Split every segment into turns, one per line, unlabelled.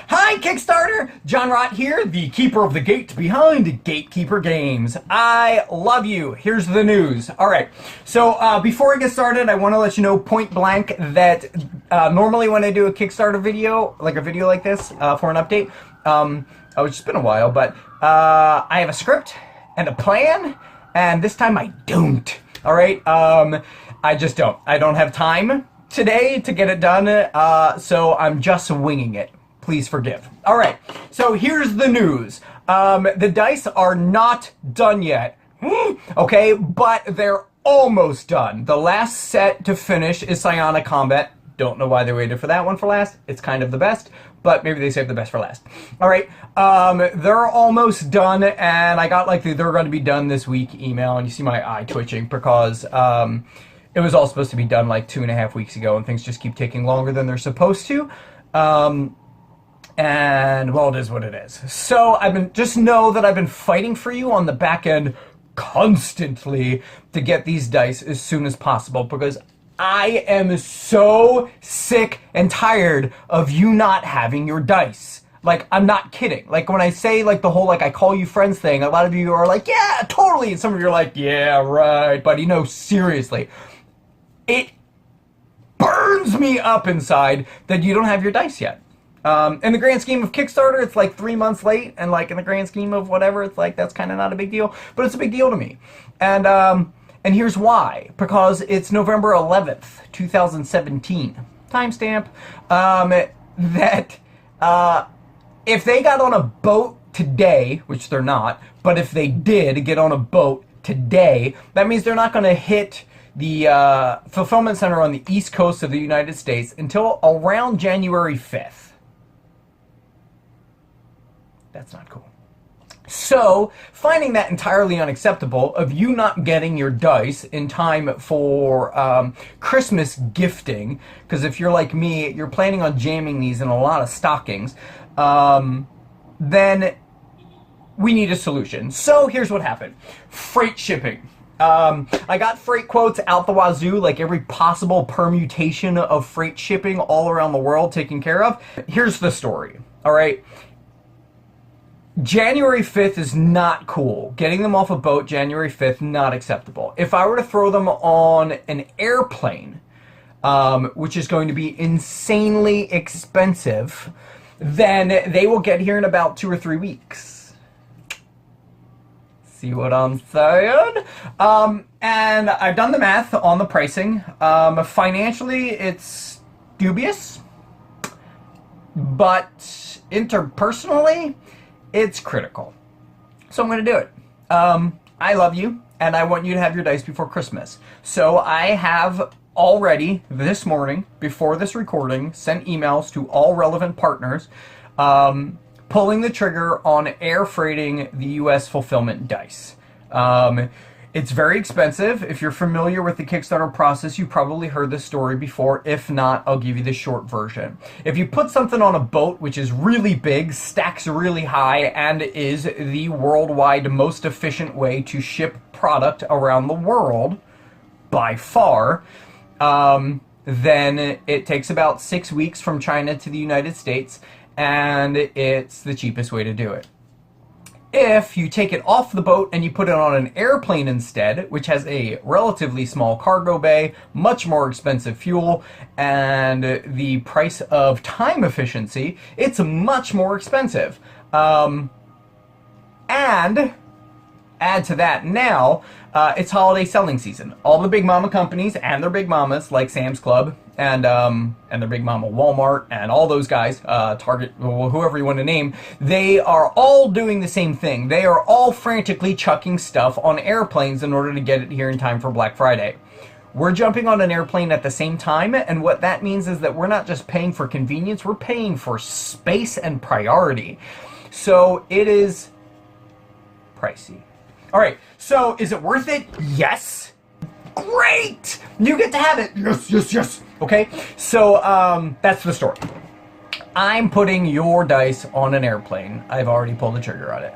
Hi, Kickstarter! John Rott here, the keeper of the gate behind Gatekeeper Games. I love you. Here's the news. Alright, so before I get started, I want to let you know point blank that normally when I do a Kickstarter video, like a video like this, for an update, it's been a while, but I have a script and a plan, and this time I don't. Alright, I just don't. I don't have time today to get it done, so I'm just winging it. Please forgive. All right, so here's the news. The dice are not done yet, okay, but they're almost done. The last set to finish is Psionic Combat. Don't know why they waited for that one for last. It's kind of the best, but maybe they saved the best for last. All right, they're almost done, and I got like the they're going to be done this week email, and you see my eye twitching because it was all supposed to be done like 2.5 weeks ago, and things just keep taking longer than they're supposed to. And, well, it is what it is. So, just know that I've been fighting for you on the back end constantly to get these dice as soon as possible, because I am so sick and tired of you not having your dice. Like, I'm not kidding. Like, when I say, like, the whole, like, I call you friends thing, a lot of you are like, yeah, totally, and some of you are like, yeah, right, buddy, no, seriously. It burns me up inside that you don't have your dice yet. In the grand scheme of Kickstarter, it's like 3 months late, and like in the grand scheme of whatever, it's like that's kind of not a big deal, but it's a big deal to me. And here's why. Because it's November 11th, 2017. Timestamp. That if they got on a boat today, which they're not, but if they did get on a boat today, that means they're not going to hit the fulfillment center on the East Coast of the United States until around January 5th. That's not cool. So, finding that entirely unacceptable of you not getting your dice in time for Christmas gifting, because if you're like me, you're planning on jamming these in a lot of stockings, then we need a solution. So, here's what happened. Freight shipping. I got freight quotes out the wazoo, like every possible permutation of freight shipping all around the world taken care of. Here's the story, all right? January 5th is not cool. Getting them off a boat January 5th, not acceptable. If I were to throw them on an airplane, which is going to be insanely expensive, then they will get here in about 2 or 3 weeks. See what I'm saying? And I've done the math on the pricing. Financially, it's dubious, but interpersonally, it's critical. So I'm going to do it. I love you, and I want you to have your dice before Christmas. So I have already, this morning, before this recording, sent emails to all relevant partners, pulling the trigger on air freighting the U.S. fulfillment dice. It's very expensive. If you're familiar with the Kickstarter process, you probably heard this story before. If not, I'll give you the short version. If you put something on a boat which is really big, stacks really high, and is the worldwide most efficient way to ship product around the world, by far, then it takes about 6 weeks from China to the United States, and it's the cheapest way to do it. If you take it off the boat and you put it on an airplane instead, which has a relatively small cargo bay, much more expensive fuel, and the price of time efficiency, it's much more expensive. And add to that now, it's holiday selling season. All the big mama companies and their big mamas, like Sam's Club and their big mama Walmart and all those guys, Target, whoever you want to name, they are all doing the same thing. They are all frantically chucking stuff on airplanes in order to get it here in time for Black Friday. We're jumping on an airplane at the same time, and what that means is that we're not just paying for convenience, we're paying for space and priority. So it is pricey. All right, so is it worth it? Yes. Great! You get to have it. Yes, yes, yes. Okay, so that's the story. I'm putting your dice on an airplane. I've already pulled the trigger on it.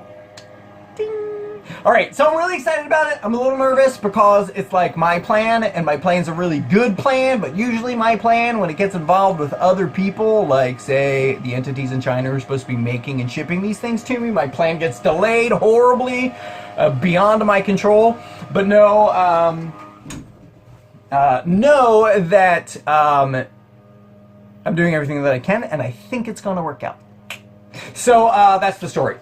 Ding. All right, so I'm really excited about it. I'm a little nervous because it's like my plan, and my plan's a really good plan, but usually my plan, when it gets involved with other people, like say the entities in China who are supposed to be making and shipping these things to me, my plan gets delayed horribly, beyond my control. But know that I'm doing everything that I can, and I think it's going to work out. So that's the story.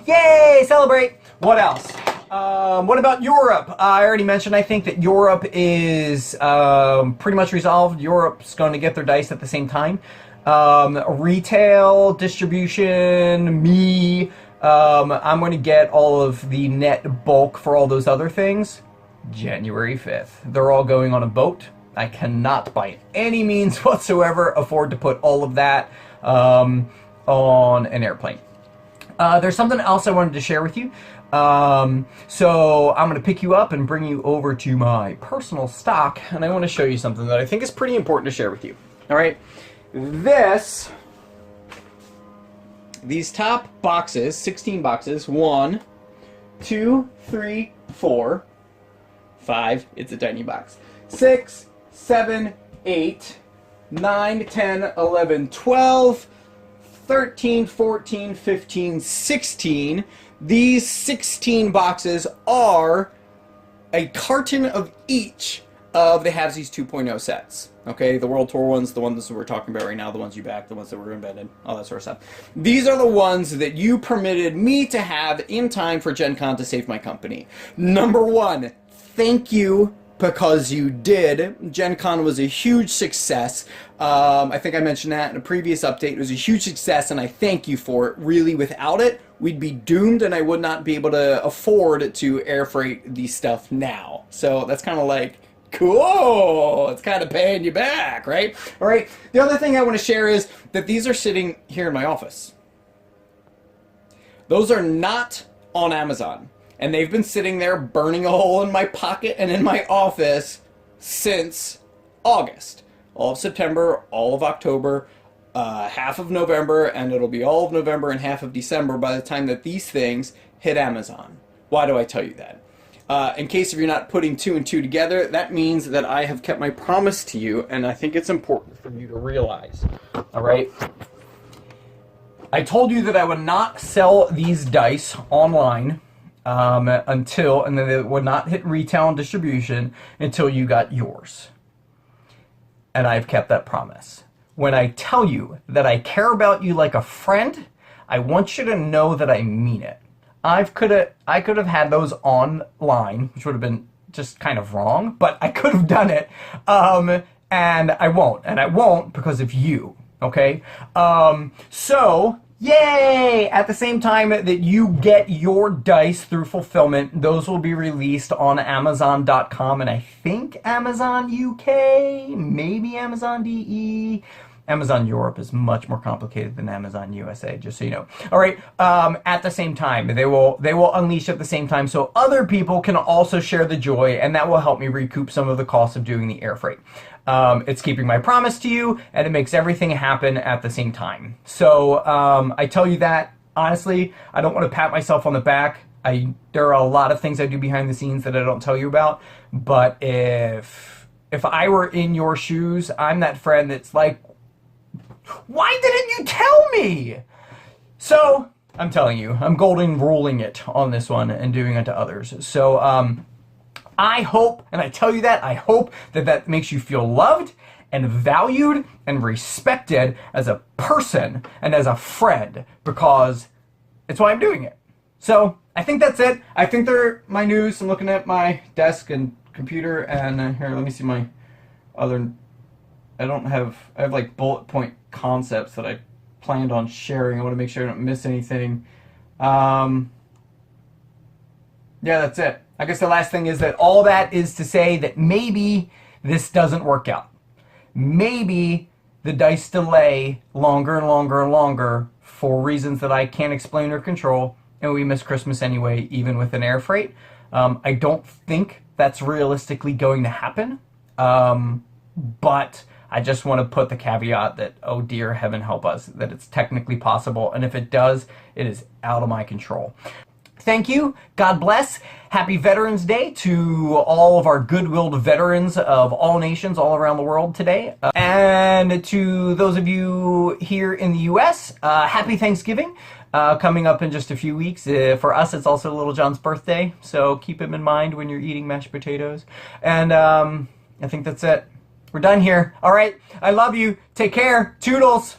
Yay! Celebrate! What else? What about Europe? I already mentioned, I think, that Europe is pretty much resolved. Europe's going to get their dice at the same time. Retail, distribution, me, I'm going to get all of the net bulk for all those other things January 5th. They're all going on a boat. I cannot by any means whatsoever afford to put all of that on an airplane. There's something else I wanted to share with you. So I'm going to pick you up and bring you over to my personal stock, and I want to show you something that I think is pretty important to share with you. All right, these top boxes, 16 boxes, 1, 2, 3, 4, 5, it's a tiny box, 6, 7, 8, 9, 10, 11, 12, 13, 14, 15, 16. These 16 boxes are a carton of each of the Halfsies 2.0 sets. Okay, the World Tour ones, the ones that we're talking about right now, the ones you backed, the ones that were embedded, all that sort of stuff. These are the ones that you permitted me to have in time for Gen Con to save my company. Number one, thank you, because you did. Gen Con was a huge success. I think I mentioned that in a previous update. It was a huge success, and I thank you for it. Really, without it, we'd be doomed, and I would not be able to afford to air freight these stuff now. So that's kind of like, cool, it's kind of paying you back, right? All right, the other thing I want to share is that these are sitting here in my office. Those are not on Amazon. And they've been sitting there burning a hole in my pocket and in my office since August. All of September, all of October, half of November, and it'll be all of November and half of December by the time that these things hit Amazon. Why do I tell you that? In case if you're not putting 2 and 2 together, that means that I have kept my promise to you, and I think it's important for you to realize. All right? I told you that I would not sell these dice online and then it would not hit retail and distribution until you got yours. And I've kept that promise. When I tell you that I care about you like a friend, I want you to know that I mean it. I could have had those online, which would have been just kind of wrong, but I could have done it. And I won't because of you, okay? So yay! At the same time that you get your dice through fulfillment, those will be released on Amazon.com and I think Amazon UK, maybe Amazon DE. Amazon Europe is much more complicated than Amazon USA, just so you know. All right, at the same time, they will unleash at the same time, so other people can also share the joy, and that will help me recoup some of the costs of doing the air freight. It's keeping my promise to you, and it makes everything happen at the same time. So I tell you that, honestly, I don't want to pat myself on the back. There are a lot of things I do behind the scenes that I don't tell you about, but if I were in your shoes, I'm that friend that's like, why didn't you tell me? So, I'm telling you, I'm golden ruling it on this one and doing it to others. So, I hope, and I tell you that, I hope that that makes you feel loved and valued and respected as a person and as a friend, because it's why I'm doing it. So, I think that's it. I think they're my news. I'm looking at my desk and computer, and here, let me see my other... I have like bullet point concepts that I planned on sharing. I want to make sure I don't miss anything. Yeah, that's it. I guess the last thing is that all that is to say that maybe this doesn't work out. Maybe the dice delay longer and longer and longer for reasons that I can't explain or control, and we miss Christmas anyway, even with an air freight. I don't think that's realistically going to happen, but I just want to put the caveat that, oh dear heaven help us, that it's technically possible, and if it does, it is out of my control. Thank you. God bless. Happy Veterans Day to all of our good-willed veterans of all nations all around the world today. And to those of you here in the U.S., happy Thanksgiving. Coming up in just a few weeks. For us, it's also Little John's birthday, so keep him in mind when you're eating mashed potatoes. And I think that's it. We're done here. All right. I love you. Take care. Toodles.